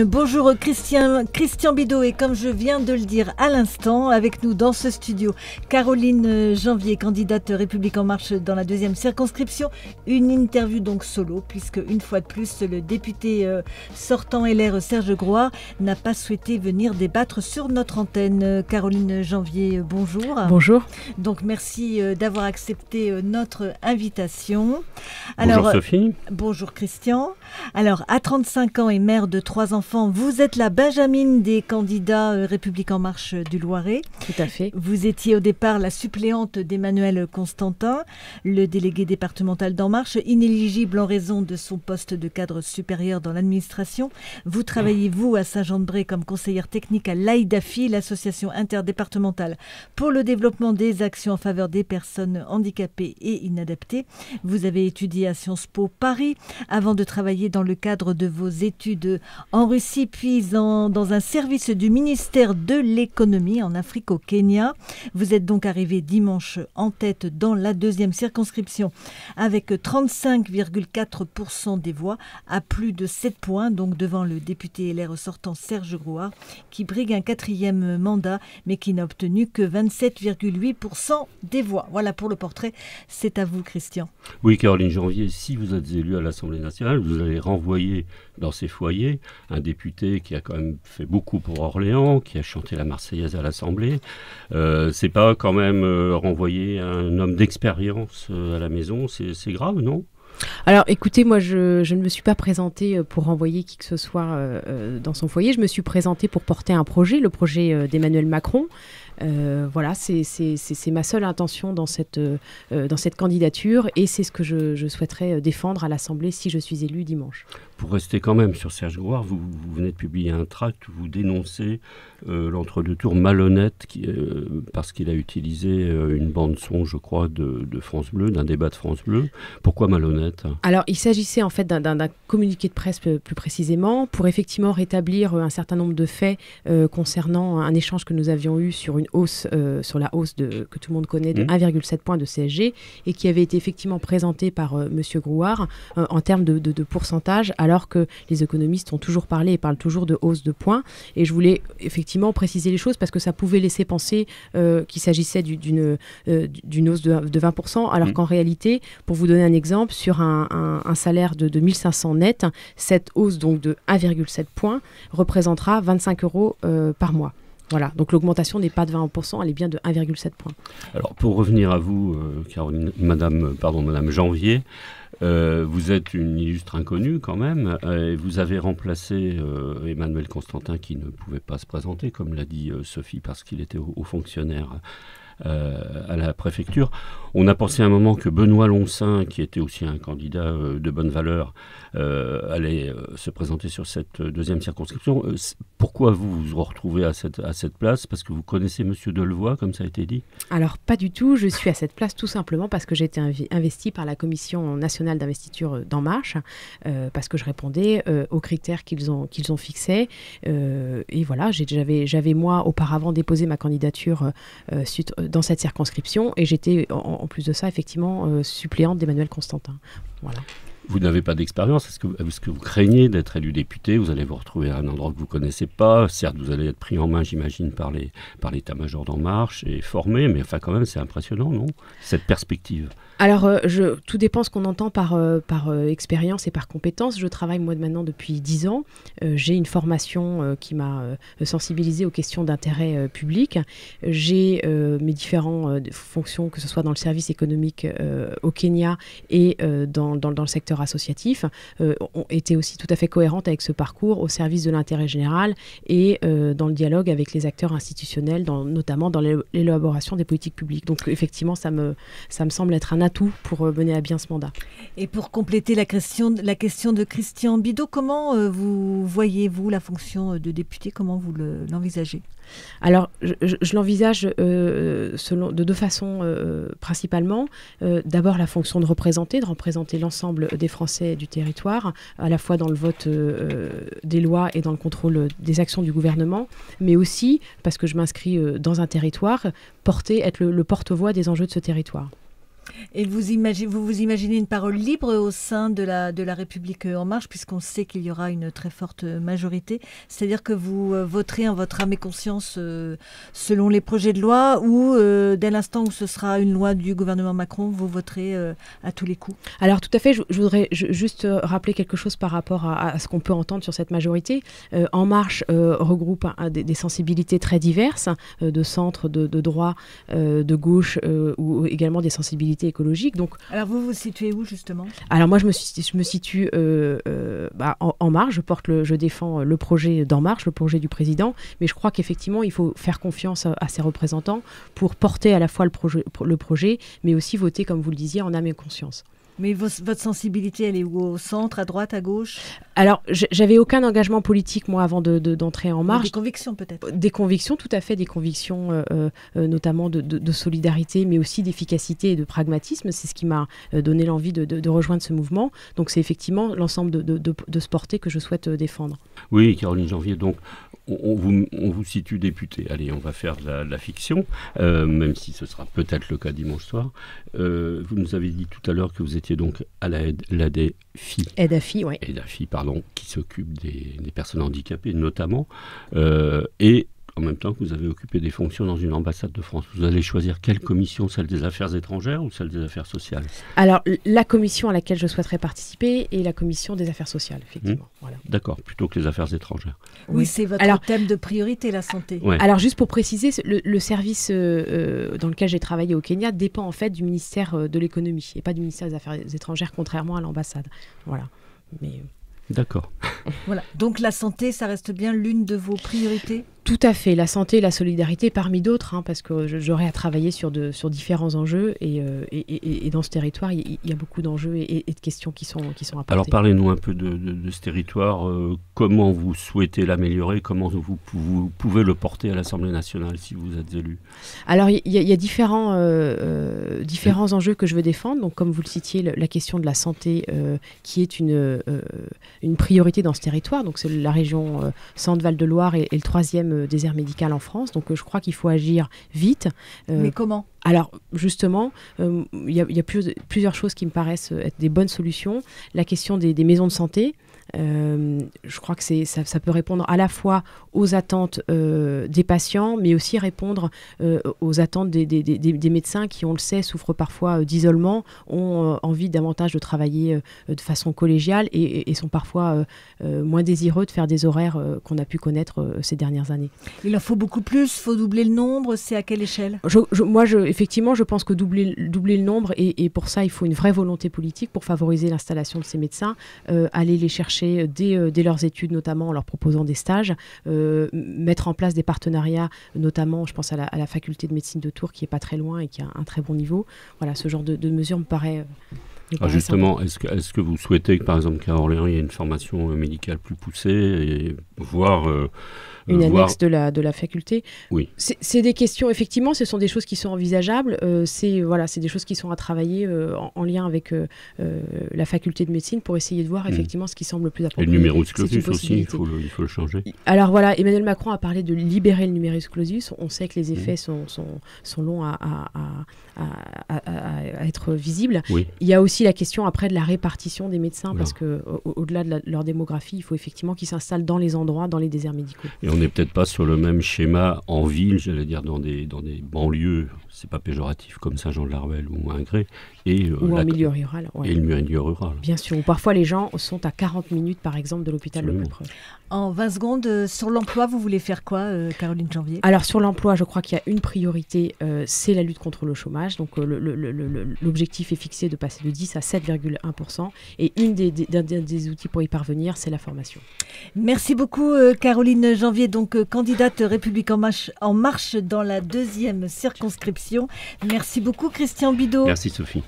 Bonjour Christian Bidot, et comme je viens de le dire à l'instant, avec nous dans ce studio, Caroline Janvier, candidate République En Marche dans la 2e circonscription. Une interview donc solo, puisque une fois de plus, le député sortant LR Serge Grouard n'a pas souhaité venir débattre sur notre antenne. Caroline Janvier, bonjour. Bonjour. Donc merci d'avoir accepté notre invitation. Bonjour Sophie. Bonjour Christian. Alors, à 35 ans et mère de 3 enfants, vous êtes la Benjamine des candidats République En Marche du Loiret. Tout à fait. Vous étiez au départ la suppléante d'Emmanuel Constantin, le délégué départemental d'En Marche, inéligible en raison de son poste de cadre supérieur dans l'administration. Vous travaillez, vous, à Saint-Jean-de-Bray comme conseillère technique à l'AIDAFI, l'association interdépartementale pour le développement des actions en faveur des personnes handicapées et inadaptées. Vous avez étudié à Sciences Po Paris avant de travailler dans le cadre de vos études en Russie, puis dans un service du ministère de l'économie en Afrique, au Kenya. Vous êtes donc arrivé dimanche en tête dans la 2e circonscription avec 35,4% des voix, à plus de 7 points, donc devant le député LR sortant Serge Grouard, qui brigue un 4e mandat, mais qui n'a obtenu que 27,8% des voix. Voilà pour le portrait. C'est à vous, Christian. Oui, Caroline Janvier, si vous êtes élue à l'Assemblée nationale, vous allez renvoyer dans ces foyers un député qui a quand même fait beaucoup pour Orléans, qui a chanté la Marseillaise à l'Assemblée. C'est pas quand même renvoyer un homme d'expérience à la maison, c'est grave, non ? Alors écoutez, moi je ne me suis pas présentée pour renvoyer qui que ce soit dans son foyer. Je me suis présentée pour porter un projet, le projet d'Emmanuel Macron. Voilà, c'est ma seule intention dans cette candidature, et c'est ce que je souhaiterais défendre à l'Assemblée si je suis élue dimanche. Pour rester quand même sur Serge Grouard, vous venez de publier un tract où vous dénoncez l'entre-deux tours malhonnête parce qu'il a utilisé une bande-son, je crois, de France Bleu, d'un débat de France Bleu. Pourquoi malhonnête ? Alors, il s'agissait en fait d'un communiqué de presse plus précisément pour effectivement rétablir un certain nombre de faits concernant un échange que nous avions eu sur une hausse, sur la hausse que tout le monde connaît de 1,7 point de CSG, et qui avait été effectivement présenté par Monsieur Grouard en termes de pourcentage, alors que les économistes ont toujours parlé et parlent toujours de hausse de points. Et je voulais effectivement préciser les choses parce que ça pouvait laisser penser qu'il s'agissait d'une hausse de 20%, alors qu'en réalité, pour vous donner un exemple, sur un salaire de 1500 net, cette hausse donc de 1,7 points représentera 25 € par mois. Voilà, donc l'augmentation n'est pas de 20%, elle est bien de 1,7 points. Alors pour revenir à vous, Caroline, Madame Janvier, vous êtes une illustre inconnue quand même, et vous avez remplacé Emmanuel Constantin qui ne pouvait pas se présenter, comme l'a dit Sophie, parce qu'il était haut fonctionnaire à la préfecture. On a pensé à un moment que Benoît Loncin, qui était aussi un candidat de bonne valeur, allait se présenter sur cette 2e circonscription. Pourquoi vous vous retrouvez à cette place ? Parce que vous connaissez Monsieur Delevoye, comme ça a été dit ? Alors pas du tout, je suis à cette place tout simplement parce que j'ai été investie par la Commission nationale d'investiture d'En Marche, parce que je répondais aux critères qu'ils ont fixés. Et voilà, j'avais moi auparavant déposé ma candidature dans cette circonscription, et j'étais en plus de ça effectivement suppléante d'Emmanuel Constantin. Voilà. Vous n'avez pas d'expérience. Est-ce que vous craignez d'être élu député ? Vous allez vous retrouver à un endroit que vous ne connaissez pas. Certes, vous allez être pris en main, j'imagine, par l'état-major d'En Marche et formé, mais enfin quand même c'est impressionnant, non ? Cette perspective. Alors, tout dépend ce qu'on entend par expérience et par compétence. Je travaille moi maintenant depuis 10 ans. J'ai une formation qui m'a sensibilisée aux questions d'intérêt public. J'ai mes différentes fonctions, que ce soit dans le service économique au Kenya et dans le secteur associatif, ont été aussi tout à fait cohérentes avec ce parcours au service de l'intérêt général et dans le dialogue avec les acteurs institutionnels, notamment dans l'élaboration des politiques publiques. Donc effectivement, ça me semble être un atout pour mener à bien ce mandat. Et pour compléter la question de Christian Bidot, comment vous voyez-vous la fonction de député ? Comment vous l'envisagez ? Alors, je l'envisage de 2 façons principalement. D'abord, la fonction de représenter l'ensemble des Français du territoire, à la fois dans le vote des lois et dans le contrôle des actions du gouvernement, mais aussi, parce que je m'inscris dans un territoire, être le porte-voix des enjeux de ce territoire. Et vous vous imaginez une parole libre au sein de la République En Marche, puisqu'on sait qu'il y aura une très forte majorité. C'est-à-dire que vous voterez en votre âme et conscience selon les projets de loi, ou dès l'instant où ce sera une loi du gouvernement Macron, vous voterez à tous les coups? Alors tout à fait, je voudrais juste rappeler quelque chose par rapport à ce qu'on peut entendre sur cette majorité. En Marche regroupe des sensibilités très diverses, de centre, de droit, de gauche, ou également des sensibilités écologiques. Donc, alors vous vous situez où justement? Alors moi je me situe en Marche, je défends le projet d'En Marche, le projet du président, mais je crois qu'effectivement il faut faire confiance à ses représentants pour porter à la fois le projet, mais aussi voter, comme vous le disiez, en âme et conscience. Mais votre sensibilité, elle est où? Au centre, à droite, à gauche? Alors, j'avais aucun engagement politique, moi, avant d'entrer En Marche. Des convictions, peut-être? Des convictions, tout à fait, des convictions, notamment de solidarité, mais aussi d'efficacité et de pragmatisme. C'est ce qui m'a donné l'envie de rejoindre ce mouvement. Donc, c'est effectivement l'ensemble de ce porté que je souhaite défendre. Oui, Caroline Janvier, donc on vous situe députée. Allez, on va faire de la fiction, même si ce sera peut-être le cas dimanche soir. Vous nous avez dit tout à l'heure que vous étiez donc à l'ADFI. EDAFI, oui. EDAFI, pardon, qui s'occupe des personnes handicapées notamment, et en même temps que vous avez occupé des fonctions dans une ambassade de France. Vous allez choisir quelle commission, celle des affaires étrangères ou celle des affaires sociales? Alors, la commission à laquelle je souhaiterais participer est la commission des affaires sociales, effectivement. Voilà. D'accord, plutôt que les affaires étrangères. Oui, c'est votre thème de priorité, la santé. Ouais. Alors, juste pour préciser, le service dans lequel j'ai travaillé au Kenya dépend en fait du ministère de l'économie et pas du ministère des Affaires étrangères, contrairement à l'ambassade. Voilà. Mais... D'accord. Voilà. Donc la santé, ça reste bien l'une de vos priorités? Tout à fait, la santé, la solidarité, parmi d'autres, parce que j'aurai à travailler sur différents enjeux et dans ce territoire, il y a beaucoup d'enjeux et de questions qui sont apportées. Alors parlez-nous un peu de ce territoire, comment vous souhaitez l'améliorer, comment vous pouvez le porter à l'Assemblée nationale si vous êtes élu? Alors il y a différents enjeux que je veux défendre, donc comme vous le citiez, la question de la santé qui est une priorité dans ce territoire, donc c'est la région Centre-Val de Loire et le troisième désert médical en France, donc je crois qu'il faut agir vite. Mais comment? Alors justement, il y a plusieurs choses qui me paraissent être des bonnes solutions. La question des maisons de santé, je crois que ça peut répondre à la fois aux attentes des patients, mais aussi répondre aux attentes des médecins qui, on le sait, souffrent parfois d'isolement, ont envie davantage de travailler de façon collégiale et sont parfois moins désireux de faire des horaires qu'on a pu connaître ces dernières années. Il en faut beaucoup plus, il faut doubler le nombre, c'est à quelle échelle? Effectivement, je pense que doubler le nombre, et pour ça, il faut une vraie volonté politique pour favoriser l'installation de ces médecins, aller les chercher dès leurs études, notamment en leur proposant des stages, mettre en place des partenariats, notamment, je pense à la faculté de médecine de Tours, qui n'est pas très loin et qui a un très bon niveau. Voilà, ce genre de mesures me paraît... justement, est-ce que vous souhaitez que, par exemple, qu'à Orléans, il y ait une formation médicale plus poussée, et voire... une annexe de la faculté. Oui. C'est des questions, effectivement, ce sont des choses qui sont envisageables. C'est des choses qui sont à travailler en lien avec la faculté de médecine pour essayer de voir effectivement ce qui semble le plus approprié. Et le numerus clausus aussi, il faut le changer. Alors voilà, Emmanuel Macron a parlé de libérer le numerus clausus. On sait que les effets sont longs à être visibles. Oui. Il y a aussi la question après de la répartition des médecins, parce qu'au-delà de leur démographie, il faut effectivement qu'ils s'installent dans les endroits, dans les déserts médicaux. Et on n'est peut-être pas sur le même schéma en ville, j'allais dire dans des banlieues, c'est pas péjoratif, comme Saint-Jean-de-Larvel ou Ingré. Ou en milieu rural. Ouais. Et le milieu rural. Bien sûr, où parfois les gens sont à 40 minutes, par exemple, de l'hôpital le plus proche. En 20 secondes, sur l'emploi, vous voulez faire quoi, Caroline Janvier? Alors sur l'emploi, je crois qu'il y a une priorité, c'est la lutte contre le chômage. Donc l'objectif est fixé de passer de 10 à 7,1%. Et des outils pour y parvenir, c'est la formation. Merci beaucoup, Caroline Janvier, donc candidate République en marche dans la 2e circonscription. Merci beaucoup, Christian Bidault. Merci, Sophie.